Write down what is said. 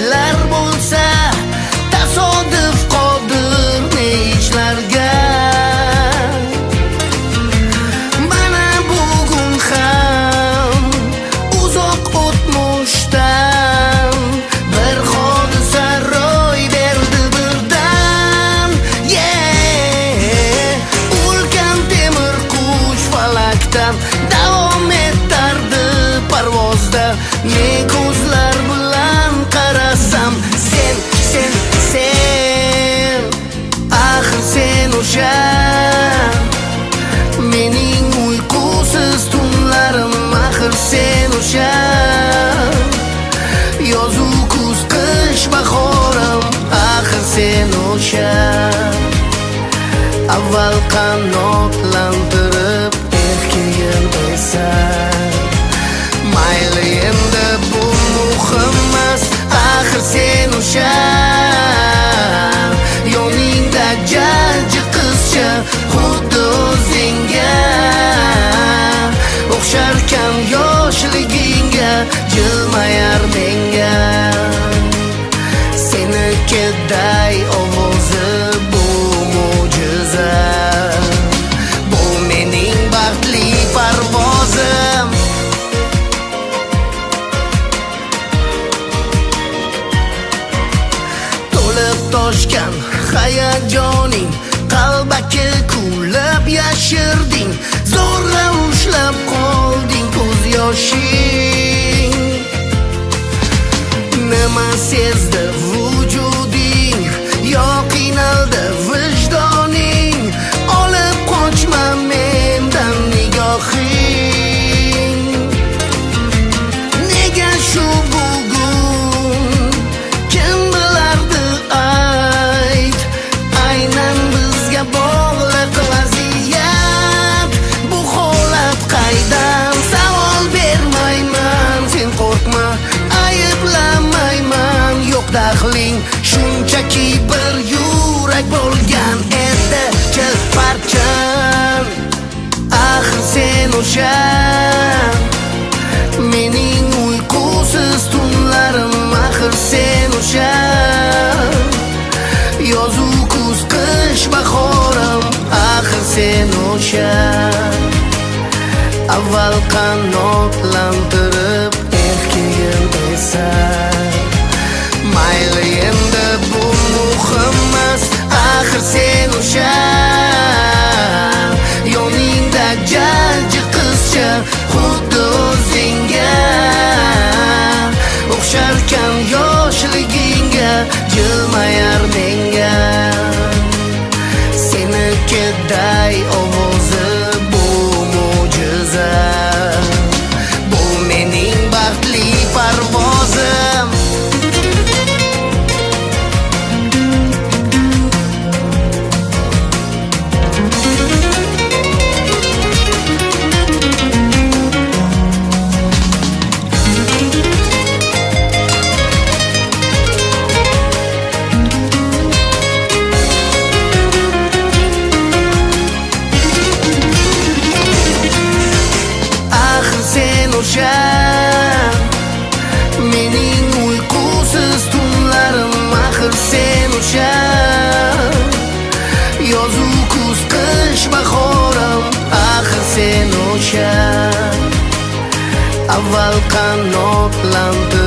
ishlar bo'lsa, tasodif qodir ne ishlarga. Mana bugun ham uzoq o'tmishdan bir hodisa ro'y berdi birdan. Ulkan temir qush falakdan davom etardi parvozda. Men ko'zlar bilan qarasam, sen axir sen o'sha mening uyqusiz tunlarim, axir sen o'sha yozu kuz qish bahorim, axir sen o'sha avval qanotlantirib erkagim esan. Mayli endi bu muhim emas, axir sen o'sha yoningda jajji qizcha, xuddi o'zingga o'xsharkan yoshligingga, jilmayar menga senikiday ovozi bu mo'jiza, bu mening baxtli parvozim. To'lib toshgan hayajoning qalbaki kulib yashirding, zo'rg'a ushlab qolding ko'z yoshing. Nima sezdi vujuding, yo qiynaldi vijdoning, olib qochma mendan nigohing. Nega shu bugun kim bilardi ayt, aynan bizga bog'liq vaziyat. Bu holat qaydan, savol bermayman, sen qo'rqma, ayblamayman, yo'q daxling. Shunchaki bir yurak bo'lgan edi chilparchan, axir sen o'sha mening uyqusiz tunlarim, axir sen o'sha yozu kuz qish bahorim, axir sen o'sha avval qanotlantirib erkagim esan. Mayli endi bu muhim emas, axir sen o'sha yoningda jajji qizcha, xuddi o'zingga o'xsharkan yoshligingga, jilmayar menga senikiday ovozi bu mo'jiza, bu mening baxtli parvozim. O'sha mening uyqusiz tunlarim, axir sen o'sha yozu kuz qish bahorim, axir sen o'sha avval qanotlantirib